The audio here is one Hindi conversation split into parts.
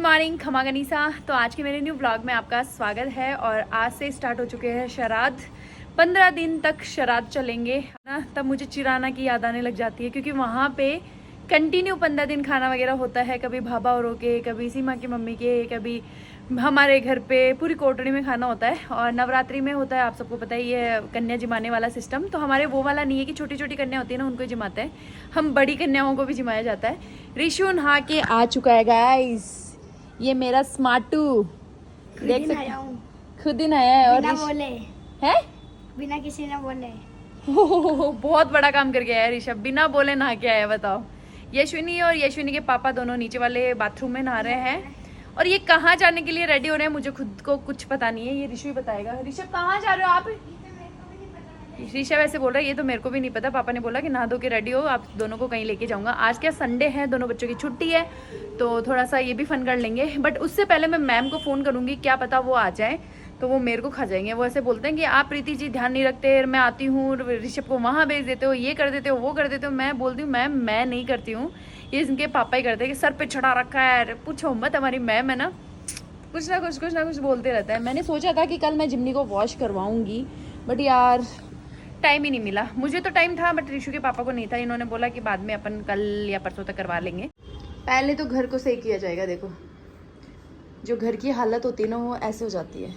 मॉर्निंग खमा गनीसा। तो आज के मेरे न्यू ब्लॉग में आपका स्वागत है। और आज से स्टार्ट हो चुके हैं श्राद्ध। 15 दिन तक श्राद्ध चलेंगे ना। तब मुझे चिराना की याद आने लग जाती है, क्योंकि वहाँ पे कंटिन्यू 15 दिन खाना वगैरह होता है। कभी भाभा औरों के, कभी सीमा की मम्मी के, कभी हमारे घर पे पूरी कोटड़ी में खाना होता है। और नवरात्रि में होता है, आप सबको पता ही है, कन्या जिमाने वाला सिस्टम। तो हमारे वो वाला नहीं है कि छोटी छोटी कन्या होती है ना उनको जिमाते हैं, हम बड़ी कन्याओं को भी जिमाया जाता है। ऋषु नहा के आ चुका है गाइस, ये मेरा स्मार्टू देख सकते हैं, खुद ही नहाया है। और बिना बोले है, बिना किसी ने बोले। बहुत बड़ा काम कर गया है ऋषभ, बिना बोले नहा के आया। बताओ, यशविनी और यशविनी के पापा दोनों नीचे वाले बाथरूम में नहा रहे हैं। और ये कहाँ जाने के लिए रेडी हो रहे हैं, मुझे खुद को कुछ पता नहीं है, ये ऋषभ ही बताएगा। ऋषभ कहाँ जा रहे हो आप? ऋषभ ऐसे बोल रहा है, ये तो मेरे को भी नहीं पता। पापा ने बोला कि नहा धो के रेडी हो, आप दोनों को कहीं लेके जाऊंगा। आज क्या संडे है, दोनों बच्चों की छुट्टी है, तो थोड़ा सा ये भी फन कर लेंगे। बट उससे पहले मैं मैम को फ़ोन करूंगी, क्या पता वो आ जाए तो वो मेरे को खा जाएंगे। वो ऐसे बोलते हैं कि आप प्रीति जी ध्यान नहीं रखते, मैं आती हूँ ऋषभ को वहाँ भेज देते हो, ये कर देते हो, वो कर देते हो। मैं बोलती हूँ मैम मैं नहीं करती हूँ, ये इनके पापा ही करते हैं कि सर पे चढ़ा रखा है। पूछो मत, हमारी मैम है ना, कुछ ना कुछ बोलते रहता है। मैंने सोचा था कि कल मैं जिमनी को वॉश करवाऊंगी, बट यार टाइम ही नहीं मिला। मुझे तो टाइम था, बट ऋषु के पापा को नहीं था। इन्होंने बोला कि बाद में अपन कल या परसों तक करवा लेंगे। पहले तो घर को सही किया जाएगा। देखो, जो घर की हालत होती है ना, वो ऐसे हो जाती है।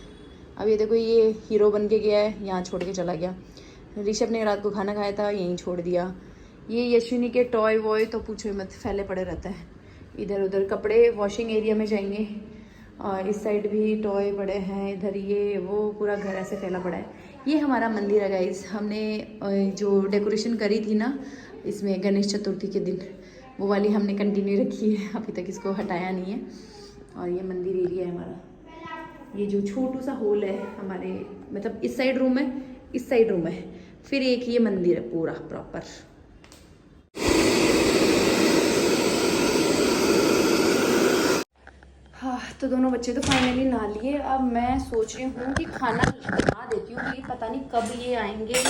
अब ये देखो, ये हीरो बन के गया है, यहाँ छोड़ के चला गया। ऋषभ ने रात को खाना खाया था, यहीं छोड़ दिया। ये यशविनी के टॉय वॉय तो पूछो मत, फैले पड़े रहता है। इधर उधर कपड़े वॉशिंग एरिया में जाएंगे, और इस साइड भी टॉय पड़े हैं, इधर ये वो, पूरा घर ऐसे फैला पड़ा है। ये हमारा मंदिर है गाइस। हमने जो डेकोरेशन करी थी ना इसमें गणेश चतुर्थी के दिन, वो वाली हमने कंटिन्यू रखी है, अभी तक इसको हटाया नहीं है। और ये मंदिर एरिया है हमारा। ये जो छोटू सा होल है हमारे, मतलब इस साइड रूम है, इस साइड रूम है, फिर एक ये मंदिर है पूरा प्रॉपर। हाँ, तो दोनों बच्चे तो फाइनली नहा लिए। अब मैं सोच रही हूँ कि खाना बना देती हूँ, ये पता नहीं कब ये आएंगे,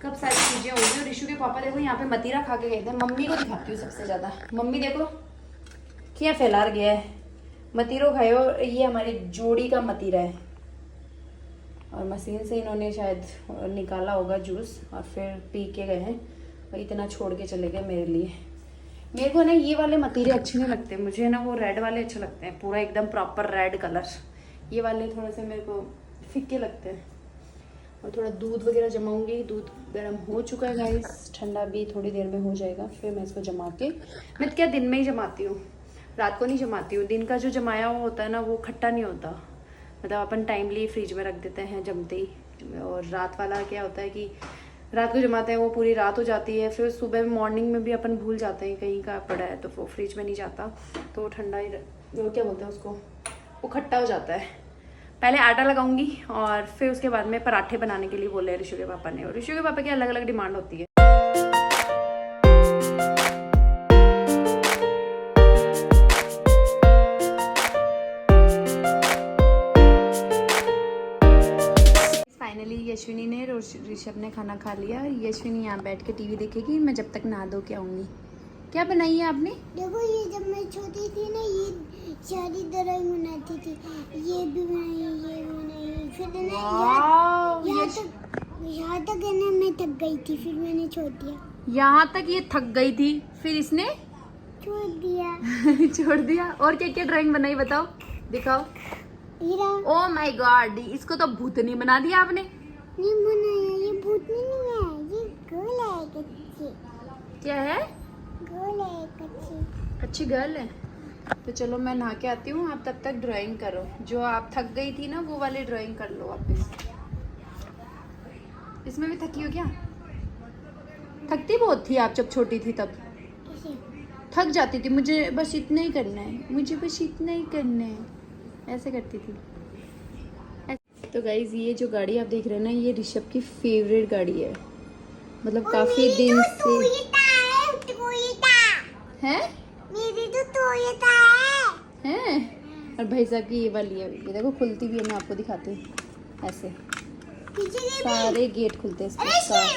कब सारी चीज़ें होंगी। और ऋषु के पापा देखो यहाँ पे मतीरा खा के गए थे। मम्मी को दिखाती हूँ सबसे ज़्यादा। मम्मी देखो क्या फैला गया है, मतीरो खाए। और ये हमारी जोड़ी का मतीरा है, और मशीन से इन्होंने शायद निकाला होगा जूस, और फिर पी के गए हैं। और इतना छोड़ के चले गए मेरे लिए। मेरे को ना ये वाले मतीरे अच्छे नहीं लगते, मुझे ना वो रेड वाले अच्छे लगते हैं, पूरा एकदम प्रॉपर रेड कलर। ये वाले थोड़े से मेरे को फीके लगते हैं। और थोड़ा दूध वगैरह जमाऊंगी। दूध गर्म हो चुका है गाइस, ठंडा भी थोड़ी देर में हो जाएगा। फिर मैं इसको जमा के, मैं क्या दिन में ही जमाती हूँ, रात को नहीं जमाती हूँ। दिन का जो जमाया हुआ होता है ना, वो खट्टा नहीं होता, मतलब अपन टाइमली फ्रिज में रख देते हैं जमते ही। और रात वाला क्या होता है कि रात को जमाते हैं, वो पूरी रात हो जाती है, फिर सुबह मॉर्निंग में भी अपन भूल जाते हैं कहीं का पड़ा है, तो वो फ्रिज में नहीं जाता, तो वो ठंडा ही, वो क्या बोलते हैं उसको, वो खट्टा हो जाता है। पहले आटा लगाऊंगी, और फिर उसके बाद में पराठे बनाने के लिए बोले ऋषु के पापा ने। और ऋषु के पापा की अलग अलग डिमांड होती है। फाइनली यशविनी ने और ऋषभ ने खाना खा लिया। यशविनी यहाँ बैठ के टीवी देखेगी, मैं जब तक नहा धो के आऊँगी। क्या बनाई है आपने? देखो, ये जब मैं छोटी थी ना, ये सारी ड्राइंग बनाती थी, ये भी बनाई, ये भी बनाई। फिर यहाँ तक है ना, मैं थक गई थी, फिर मैंने छोड़ दिया। यहाँ तक ये थक गई थी, फिर इसने छोड़ दिया। छोड़ दिया। और क्या क्या ड्राइंग बनाई बताओ, दिखाओ। ओह माय गॉड, इसको तो भूतनी बना दिया आपने। नहीं बनाया, ये भूतनी नहीं है, ये गर्ल है कच्ची। क्या है? गर्ल है कच्ची। अच्छी गर्ल है। तो चलो मैं नहा के आती हूँ, आप तब तक ड्राइंग करो। जो आप थक गई थी ना, वो वाली ड्राइंग कर लो वापस। इसमें भी थकी हो क्या? थकती बहुत थी आप जब छोटी थी, तब थक जाती थी। मुझे बस इतना ही करना है, मुझे बस इतना ही करना है, ऐसे करती थी। तो गाइज, ये जो गाड़ी आप देख रहे हैं ना, ये ऋषभ की फेवरेट गाड़ी है, मतलब काफी दिन से है। मेरी तो टोयोटा है। और भाई साहब की ये वाली है, ये देखो खुलती भी है, मैं आपको दिखाती हूँ। ऐसे सारे गेट खुलते हैं इसका।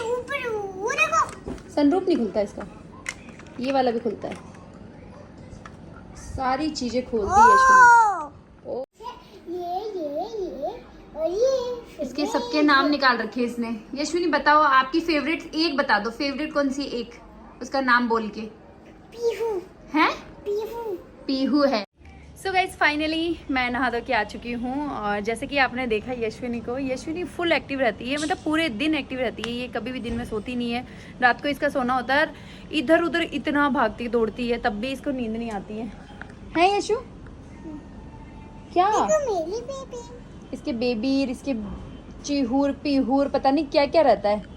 ऊपर वो देखो, सनरूफ नहीं खुलता इसका, ये वाला भी खुलता है। सारी चीजें खोलती है यशविनी। ओ, ये और ये इसके सबके नाम निकाल रखे इसने। यशविनी बताओ आपकी फेवरेट एक बता दो, फेवरेट कौन सी एक, उसका नाम बोल के। पीहू है पीहू पीहू है। सो गाइज फाइनली मैं नहा धो के आ चुकी हूँ और जैसे कि आपने देखा यशविनी को, यशविनी फुल एक्टिव रहती है, मतलब पूरे दिन एक्टिव रहती है। ये कभी भी दिन में सोती नहीं है। रात को इसका सोना होता है, इधर उधर इतना भागती दौड़ती है, तब भी इसको नींद नहीं आती है यशु? क्या मेरी बेबी, इसके बेबी, इसके चिहूर पीहूर पता नहीं क्या क्या रहता है।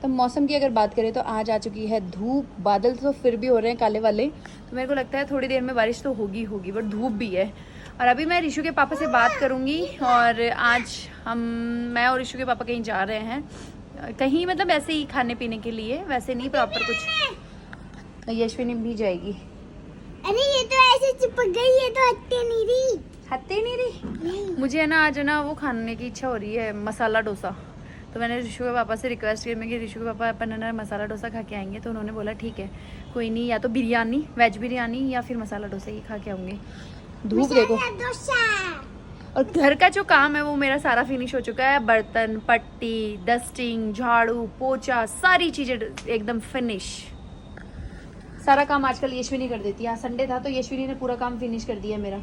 तो मौसम की अगर बात करें तो आज आ चुकी है धूप, बादल तो फिर भी हो रहे हैं काले वाले, तो मेरे को लगता है थोड़ी देर में बारिश तो होगी बट धूप भी है। और अभी मैं ऋषु के पापा से बात करूंगी और आज मैं और ऋषु के पापा कहीं जा रहे हैं, कहीं मतलब ऐसे ही खाने पीने के लिए, वैसे नहीं प्रॉपर कुछ। यशविनी भी जाएगी। अरे ये तो ऐसे चिपक गई, ये तो हटते नहीं रही। मुझे है ना आज है ना वो खाने की इच्छा हो रही है, मसाला डोसा। तो मैंने ऋषु के पापा से रिक्वेस्ट की कि ऋषु के पापा अपन है ना मसाला डोसा खा के आएंगे, तो उन्होंने बोला ठीक है कोई नहीं, या तो बिरयानी, वेज बिरयानी या फिर मसाला डोसा ही खा के आऊँगी। धूप देखो। और घर का जो काम है वो मेरा सारा फिनिश हो चुका है, बर्तन, पट्टी, डस्टिंग, झाड़ू, पोछा, सारी चीज़ें एकदम फिनिश। सारा काम आजकल यशविनी कर देती है। आज संडे था तो यशविनी ने पूरा काम फिनिश कर दिया मेरा।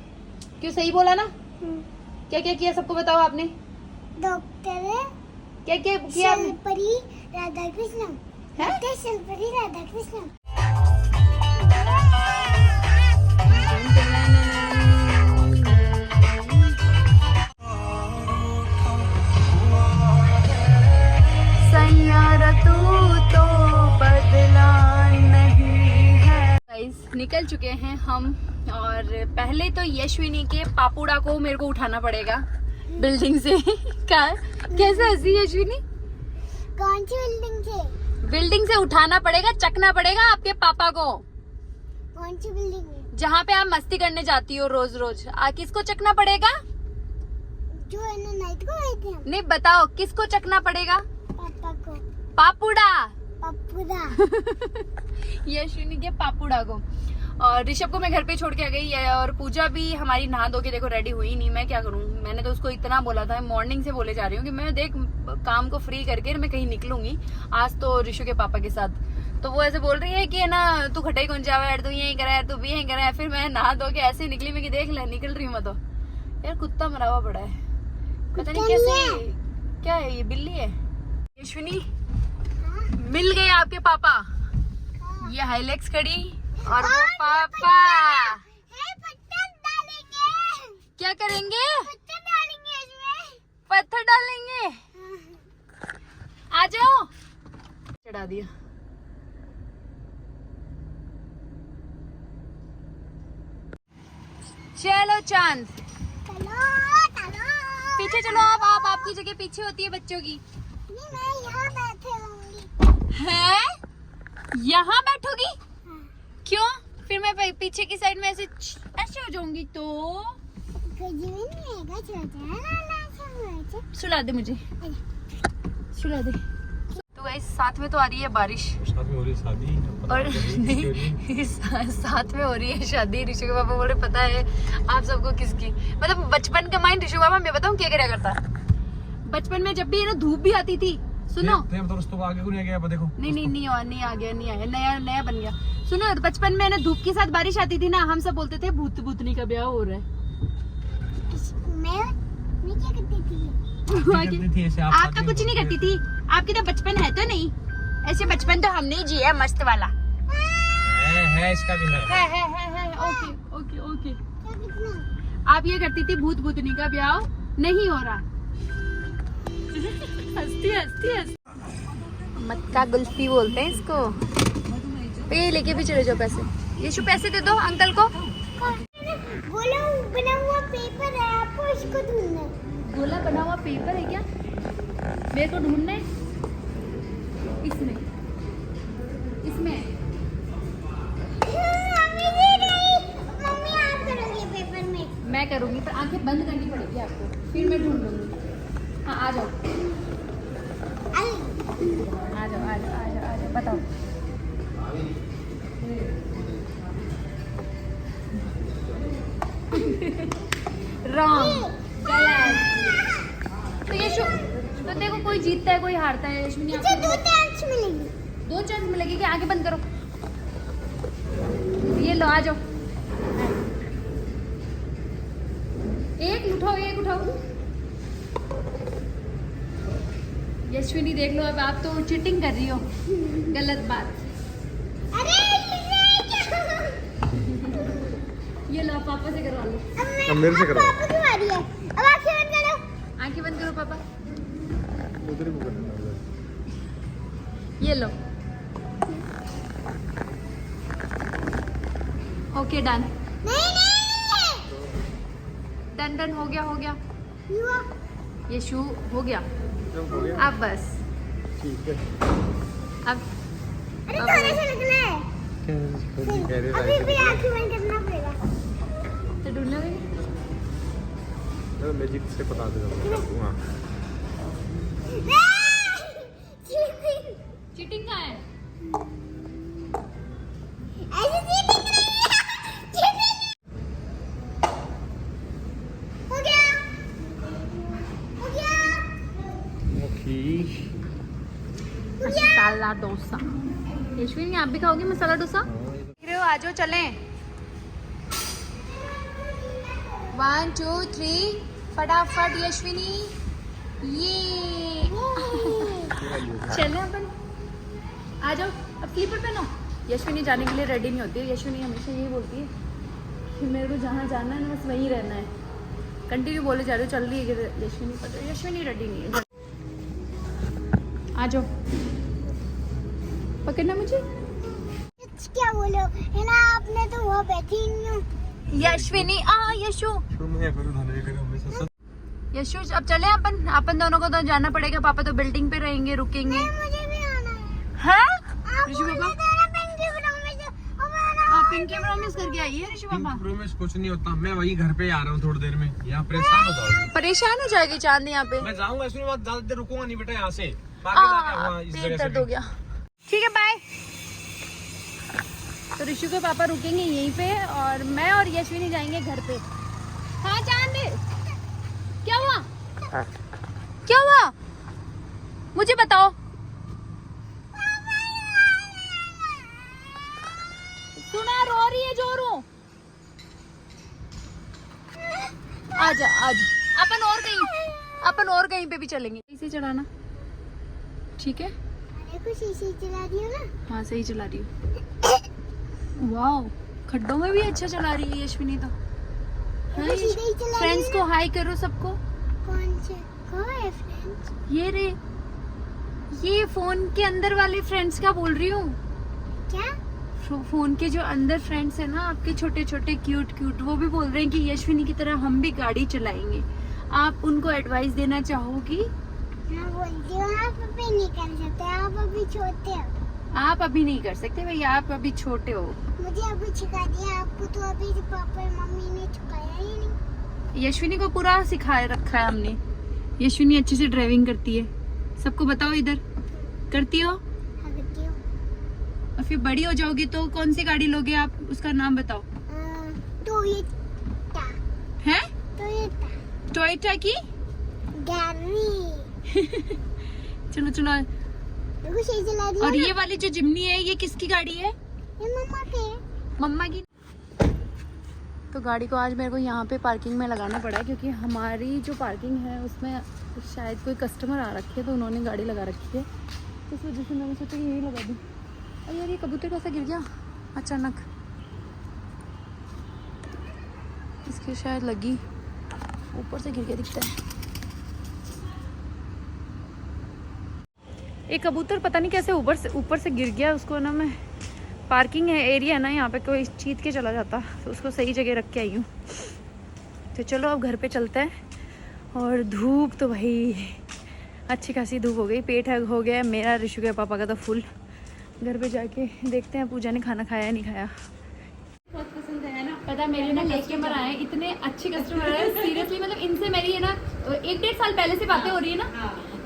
क्यों, सही बोला ना? क्या क्या किया सबको बताओ आपने? डॉक्टर क्या क्या किया आपने? शलपरी राधा कृष्ण, डॉक्टर शलपरी राधा कृष्ण। सैयारा तू तो बदला नहीं है। गाइस निकल चुके हैं हम और पहले तो यशविनी के पापुड़ा को मेरे को उठाना पड़ेगा बिल्डिंग से। कैसे हंसी यशविनी? कौन सी बिल्डिंग से? बिल्डिंग से उठाना पड़ेगा, चकना पड़ेगा आपके पापा को। कौन सी बिल्डिंग? जहाँ पे आप मस्ती करने जाती हो रोज रोज। किसको चकना पड़ेगा? जो है ना नाइट को गए थे हम। नहीं बताओ किसको चकना पड़ेगा? पापा को। पापुड़ा। पापुड़ा। यशविनी के पापुड़ा को। और ऋषभ को मैं घर पे छोड़ के आ गई है और पूजा भी हमारी नहा धो के देखो रेडी हुई नहीं। मैं क्या करूं, मैंने तो उसको इतना बोला था, मॉर्निंग से बोले जा रही हूँ कि मैं देख काम को फ्री करके मैं कहीं निकलूंगी आज तो ऋषु के पापा के साथ। तो वो ऐसे बोल रही है कि है ना तू खटाई कौन जावा यार, तू यही करा है, तू भी यही करा है। फिर मैं नहा धो के ऐसे निकली, मैं कि देख ले निकल रही हूँ मैं तो। यार कुत्ता मरा हुआ पड़ा है, पता नहीं कैसे, क्या है ये, बिल्ली है। यशविनी मिल गए आपके पापा, ये हाइलेक्स खड़ी और वो पापा। पत्थर डालेंगे। क्या करेंगे? पत्थर डालेंगे इसमें। पत्थर डालेंगे। आ जाओ। चढ़ा दिया। चलो चांद चलो चलो। पीछे चलो। आप आपकी जगह पीछे होती है बच्चों की। नहीं मैं यहाँ बैठे होंगी। है यहाँ बैठोगी? क्यों? फिर मैं पीछे की साइड में ऐसे हो जाऊंगी तो सुला दे मुझे, सुला दे। तो गाइस साथ में तो आ रही है बारिश, साथ में हो रही है शादी, और नहीं साथ में हो रही है शादी। ऋषि के पापा बोले पता है आप सबको किसकी, मतलब बचपन का माइंड ऋषि पापा मैं बताऊँ क्या क्या करता। बचपन में जब भी ना धूप भी आती थी, सुनो तो आगे को नहीं गया, देखो नहीं आ गया, नया बन गया। सुनो बचपन में ना धूप के साथ बारिश आती थी ना, हम सब बोलते थे भूत भूतनी का ब्याह हो रहा है। मैं क्या करती थी? ऐसे आप तो कुछ नहीं करती थी, आपकी तो बचपन है तो नहीं, ऐसे बचपन तो हमने ही जिया मस्त वाला। है इसका भी है। Okay okay okay. क्या कितना? आप ये करती थी भूत भूतनी का ब्याह नहीं हो रहा। हंसती मक्का गुल्फी बोलते हैं इसको। पे लेके भी चले जाओ पैसे। यीशु पैसे दे दो अंकल को। गोला बना हुआ पेपर है, आपको इसको ढूंढना है। गोला बना हुआ पेपर है क्या? मेरे को ढूंढना है इसमें मम्मी आप करोगे पेपर में? मैं करूंगी, पर आंखें बंद करनी पड़ेगी आपको, फिर मैं ढूंढ लूंगी। हाँ आ जाओ बताओ। रॉन्ग, गलत। तो यशु, तो देखो कोई जीतता है कोई हारता है। यशविनी मुझे आपको 2 चांस मिलेंगे। 2 चांस मिलेगी कि आगे बंद करो। ये लो, आ जाओ। एक उठाओ, एक उठाओ। यशविनी देख लो, अब आप तो चीटिंग कर रही हो, गलत बात। अरे ये लो, पापा से करवा लो। अब मेरे से करो। पापा की बारी है, अब आंखें बंद करो। आंखें बंद करो पापा। उधर ही करना है। ये लो। ओके डन, नहीं डन डन, हो गया हो गया। युवा यशु हो गया। हो गया। अब बस, ठीक है। अब अरे थोड़ा सा लगना है, कह रहे अभी भी आंखें बंद करना पड़ेगा। तो ढूंढना भी मैजिक से पता देगा। चीटिंग कहाँ है? ऐसे चीटिंग नहीं है, चीटिंग। हो गया, हो गया, मसाला डोसा। यशविनी आप भी खाओगी मसाला डोसा? आ जाओ, चलें। 1 2 3 फटाफट यशविनी, ये चले अपन। आ जाओ, अब स्लीपर पहनो। यशविनी जाने के लिए रेडी नहीं होती है। यशविनी हमेशा यही बोलती है कि मेरे को जहाँ जाना है ना बस वहीं रहना है। कंटिन्यू बोले जा रहे हो, चल रही है कि यशविनी, पर यशविनी रेडी नहीं है। आ जाओ, पकड़ना मुझे। क्या बोलो है ना, आपने तो वहाँ बैठी ही नहीं हो। यशविनी यशु, मैं करूँ धने करूँ हमेशा। यशु अब चले अपन दोनों को तो जाना पड़ेगा। पापा तो बिल्डिंग पे रहेंगे, रुकेंगे। मुझे भी आना है। हाँ? आप ऋषि बोल पापा, रहे थे ना पिंकी प्रॉमिस, अब आना आप पिंकी प्रॉमिस करके आई है ऋषि पापा। प्रॉमिस कुछ नहीं होता, मैं वही घर पे आ रहा हूँ थोड़ी देर में। यहाँ परेशान हो जाओगी। परेशान हो जाएगी चांद यहाँ पे। मैं जाऊंगा, इसमें बाद ज्यादा देर रुकूंगा नहीं बेटा यहाँ से। बाकी जाके वहाँ इस पेट जगह दर्द से हो गया। ठीक है, बाय। तो ऋषि के पापा रुकेंगे यहीं पे और मैं और यशविनी जाएंगे घर पे। हाँ चांद, क्या हुआ? क्या हुआ मुझे बताओ। सुना, रो रही है जोरू। आजा आजा, अपन और कहीं पे भी चलेंगे। इसे चलाना, ठीक है? देखो शीशे चला रही हो ना। हाँ सही चला रही हूँ। वाओ, खड्डों में भी अच्छा चला रही है यशविनी तो। देखो सीधे ही चला रही फ्रेंड्स है को ना। हाई करो सबको। कौन से कौन है फ्रेंड्स? ये रे, ये फोन के अंदर वाले फ्रेंड्स का बोल रही हूँ। क्या? फोन के जो अंदर फ्रेंड्स है ना आपके, छोटे छोटे क्यूट क्यूट, वो भी बोल रहे हैं कि यशविनी की तरह हम भी गाड़ी चलाएंगे। आप उनको एडवाइस देना चाहोगी? मैं बोलती हूँ आप अभी नहीं कर सकते, आप अभी छोटे हो। आप अभी नहीं कर सकते भाई, आप अभी छोटे हो। मुझे अभी सिखा दिया, आपको तो अभी पापा और मम्मी ने सिखाया ही नहीं। यशविनी को पूरा सिखाए रखा है हमने। यशविनी अच्छे से ड्राइविंग करती है। सबको बताओ इधर, करती हो? हाँ, करती हूँ। और फिर बड़ी हो जाओगी तो कौन सी गाड़ी लोगे आप, उसका नाम बताओ। टोयोटा। है? टोयोटा टोयोटा की? गाड़ी। चलो चलो। देखो सही चला रही है और ना? ये वाली जो जिम्नी है, ये किसकी गाड़ी है? ये मम्मा के है। मम्मा की। तो गाड़ी को आज मेरे को यहाँ पे पार्किंग में लगाना पड़ा है क्योंकि हमारी जो पार्किंग है उसमें शायद कोई कस्टमर आ रखे है, तो उन्होंने गाड़ी लगा रखी है। इस वजह से मैंने सोचा कि यही लगा दूँ। और यार ये कबूतर कैसा गिर गया अचानक, इसकी शायद लगी, ऊपर से गिर गया दिखता है। एक कबूतर पता नहीं कैसे ऊपर से गिर गया। उसको ना मैं, पार्किंग है एरिया है ना यहाँ पे, कोई चीत के चला जाता, तो उसको सही जगह रख के आई हूँ। तो चलो अब घर पे चलते हैं। और धूप तो भाई अच्छी खासी धूप हो गई, पेट हो गया मेरा, ऋषु के पापा का तो फुल। घर पे जाके देखते हैं पूजा ने खाना खाया या नहीं खाया। बहुत पसंद है ना, पता मेरे ना कस्टमर आए, इतने अच्छे कस्टमर आए सीरियसली। मतलब इनसे मेरी है ना 1-1.5 साल पहले से बातें हो रही है ना,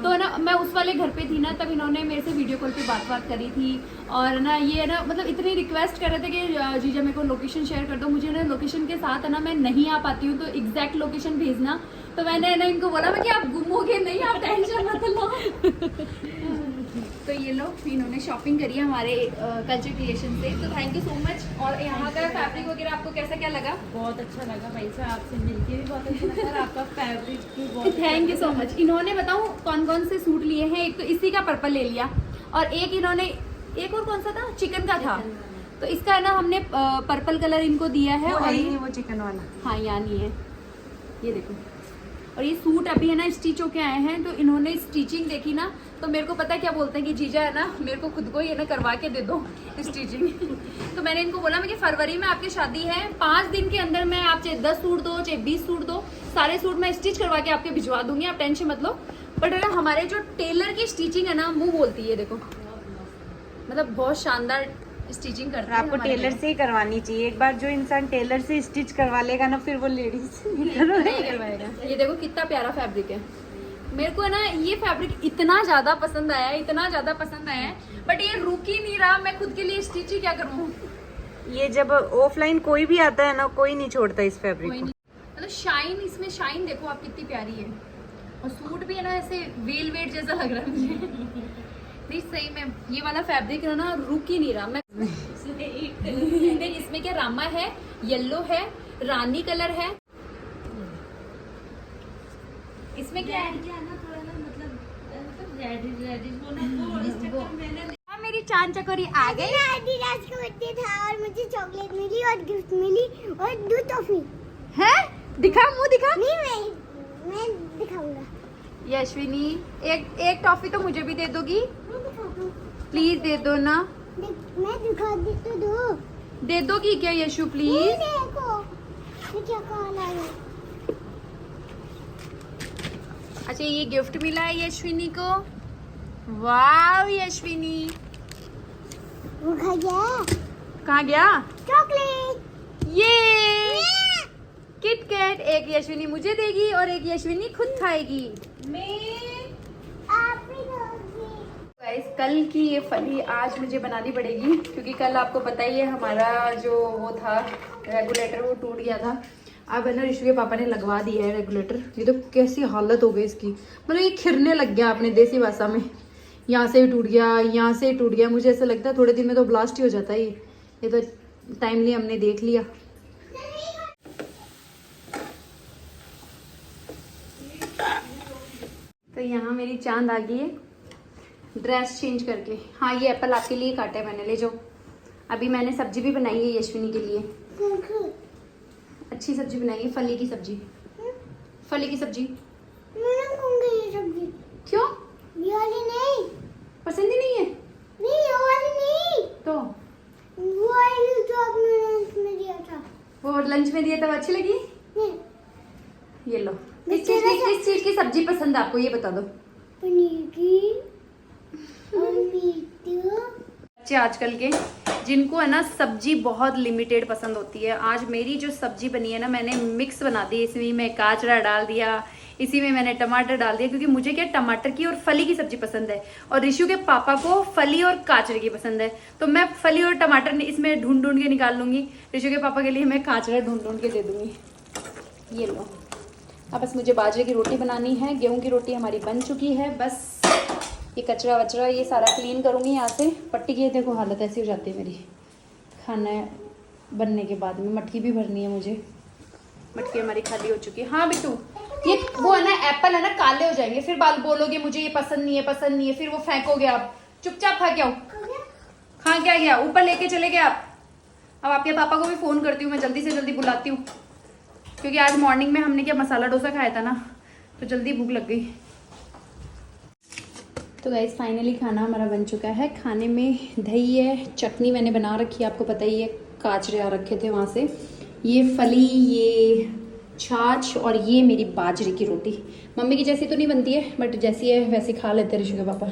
तो ना मैं उस वाले घर पे थी ना, तब इन्होंने मेरे से वीडियो कॉल पे बात करी थी। और ना ये ना मतलब इतनी रिक्वेस्ट कर रहे थे कि जीजा मेरे को लोकेशन शेयर कर दो, मुझे ना लोकेशन के साथ है ना मैं नहीं आ पाती हूँ, तो एग्जैक्ट लोकेशन भेजना। तो मैंने ना इनको बोला कि आप गुमोगे नहीं, आप टेंशन मत लो। तो ये लो, इन्होंने शॉपिंग करी है हमारे कल्चर क्रिएशन से, तो थैंक यू सो मच। और यहाँ का फैब्रिक वगैरह आपको कैसा क्या लगा? बहुत अच्छा लगा भाई साहब, आपसे मिलके भी बहुत अच्छा लगा और आपका फैब्रिक भी बहुत थैंक यू सो मच। इन्होंने बताऊँ कौन कौन से सूट लिए हैं, एक तो इसी का पर्पल ले लिया, और एक इन्होंने एक और कौन सा था, चिकन का था, तो इसका है ना हमने पर्पल कलर इनको दिया है। और नहीं वो चिकन वाला, हाँ यहाँ नहीं है, ये देखो। और ये सूट अभी है ना स्टिच होके आए हैं, तो इन्होंने स्टिचिंग देखी ना, तो मेरे को पता है क्या बोलते हैं कि जीजा है ना मेरे को खुद को ही है ना करवा के दे दो स्टिचिंग। तो मैंने इनको बोला मैं कि फरवरी में आपकी शादी है, 5 दिन के अंदर मैं आप चाहे 10 सूट दो चाहे 20 सूट दो, सारे सूट मैं स्टिच करवा के आपके भिजवा दूंगी, आप टेंशन मत लो। बट है ना हमारे जो टेलर की स्टिचिंग है ना मुँह बोलती है, देखो मतलब बहुत शानदार स्टिचिंग करते हैं। आपको टेलर से ही करवानी चाहिए। एक बार जो इंसान टेलर से स्टिच करवा लेगा ना, फिर वो लेडीज नहीं करवाएगा। ये देखो कितना प्यारा फैब्रिक है, मेरे को है ना ये फैब्रिक इतना ज्यादा पसंद आया है, इतना ज्यादा पसंद आया है, बट ये रुक ही नहीं रहा। मैं खुद के लिए स्टिच ही क्या करूँ। ये जब ऑफलाइन कोई भी आता है ना, कोई नहीं छोड़ता इस फैब्रिक को। मतलब शाइन, इसमें शाइन देखो आप कितनी प्यारी है, और सूट भी है ना ऐसे वेलवेट जैसा लग रहा है मुझे। नहीं सही में ये वाला फैब्रिक है ना रुक ही नहीं रहा। मैं इसमें क्या रामा है, येलो है, रानी कलर है, इसमें क्या है हाँ, मेरी चांद चकोरी आ गई। एडिडास का बर्थडे था और मुझे चॉकलेट मिली और गिफ्ट मिली और 2 टॉफी है। दिखा मुंह दिखा। नहीं मैं दिखाऊंगा। यशविनी एक टॉफी तो मुझे भी दे दोगी मैं दिखाता हूँ। प्लीज, दे दो ना। मैं दिखा दी तो दो। दे दोगी क्या यशु ये प्लीज? देखो ये क्या काला है। अच्छा ये गिफ्ट मिला है यशविनी को। वाव यशविनी, वो खा गया कहाँ गया? चॉकलेट। ये किट कैट, एक यशविनी मुझे देगी और एक यशविनी खुद खाएगी। आप भी दोगी। गाइस कल की ये फली आज मुझे बनानी पड़ेगी, क्योंकि कल आपको पता ही है हमारा जो वो था रेगुलेटर वो टूट गया था। अब है ना ऋषु के पापा ने लगवा दिया है रेगुलेटर। ये तो कैसी हालत हो गई इसकी, मतलब ये खिरने लग गया अपने देसी भाषा में, यहाँ से भी टूट गया, यहाँ से ही टूट गया। मुझे ऐसा लगता है थोड़े दिन में तो ब्लास्ट ही हो जाता है ये तो टाइमली हमने देख लिया। तो यहाँ मेरी चांद आ गई है ड्रेस चेंज करके। हाँ ये एप्पल आपके लिए काटा है मैंने, ले जाओ। अभी मैंने सब्जी भी बनाई है यशविनी के लिए, अच्छी सब्जी बनाई है, फली की सब्जी। फली की सब्जी मैं ना खाऊंगी ये सब्जी। क्यों? ये वाली नहीं, पसंद ही नहीं है नहीं ये वाली नहीं, तो वो वाली जो आपने लंच में दिया था। वो लंच में दिया तब अच्छी लगी। नहीं, ये लो। किस चीज की सब्जी पसंद है आपको ये बता दो। पनीर की और मीट। बच्चे आजकल के जिनको है ना सब्जी बहुत लिमिटेड पसंद होती है। आज मेरी जो सब्जी बनी है ना मैंने मिक्स बना दी, इसमें मैं गाजरा डाल दिया, इसी में मैंने टमाटर डाल दिया, क्योंकि मुझे क्या टमाटर की और फली की सब्जी पसंद है और ऋषु के पापा को फली और गाजर की पसंद है। तो मैं फली और टमाटर इसमें ढूंढ के निकाल लूंगी, ऋषु के पापा के लिए मैं गाजरा ढूंढ के दे दूंगी। ये लो। अब बस मुझे बाजरे की रोटी बनानी है, गेहूं की रोटी हमारी बन चुकी है। बस ये कचरा वचरा ये सारा क्लीन करूँगी यहाँ से। पट्टी की देखो हालत ऐसी हो जाती है मेरी खाना बनने के बाद में। मटकी भी भरनी है मुझे, मटकी हमारी खाली हो चुकी है। हाँ बिट्टू ये वो है ना एप्पल है ना काले हो जाएंगे, फिर बाल बोलोगे मुझे ये पसंद नहीं है पसंद नहीं है, फिर वो फेंकोगे आप। चुपचाप खा के आओ। खा क्या गया? ऊपर लेके चले गए आप। अब आपके पापा को भी फ़ोन करती हूँ मैं, जल्दी से जल्दी बुलाती हूँ, क्योंकि आज मॉर्निंग में हमने क्या मसाला डोसा खाया था ना, तो जल्दी भूख लग गई। तो गाइस फाइनली खाना हमारा बन चुका है। खाने में दही है, चटनी मैंने बना रखी है, आपको पता ही है, गाजरे आ रखे थे वहाँ से, ये फली, ये छाछ और ये मेरी बाजरे की रोटी। मम्मी की जैसी तो नहीं बनती है बट जैसी है वैसी खा लेते ऋषु के पापा।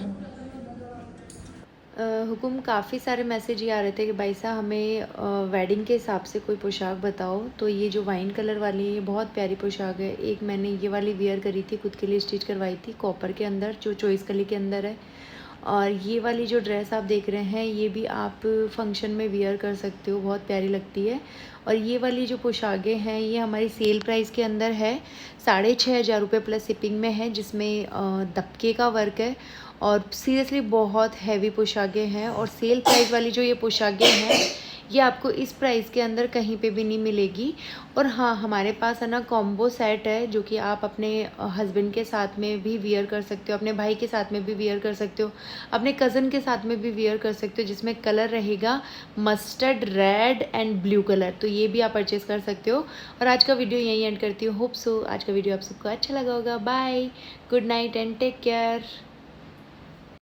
हुकुम काफ़ी सारे मैसेज ये आ रहे थे कि भाई साहब हमें वेडिंग के हिसाब से कोई पोशाक बताओ। तो ये जो वाइन कलर वाली है ये बहुत प्यारी पोशाक है। एक मैंने ये वाली वियर करी थी, खुद के लिए स्टिच करवाई थी कॉपर के अंदर, जो चॉइस कली के अंदर है। और ये वाली जो ड्रेस आप देख रहे हैं ये भी आप फंक्शन में वियर कर सकते हो, बहुत प्यारी लगती है। और ये वाली जो पोशाकें हैं ये हमारी सेल प्राइस के अंदर है, 6,500 रुपये प्लस शिपिंग में है, जिसमें दबके का वर्क है। और सीरियसली बहुत हैवी पोशाकें हैं। और सेल प्राइस वाली जो ये पोशाकें हैं ये आपको इस प्राइस के अंदर कहीं पे भी नहीं मिलेगी। और हाँ, हमारे पास है ना कॉम्बो सेट है, जो कि आप अपने हस्बैंड के साथ में भी वियर कर सकते हो, अपने भाई के साथ में भी वियर कर सकते हो, अपने कज़न के साथ में भी वियर कर सकते हो, जिसमें कलर रहेगा mustard, red and blue colour. तो ये भी आप परचेज़ कर सकते हो। और आज का वीडियो यहीं एंड करती हूँ। होप सो आज का वीडियो आप सबको अच्छा लगा होगा। Bye, good night and take care.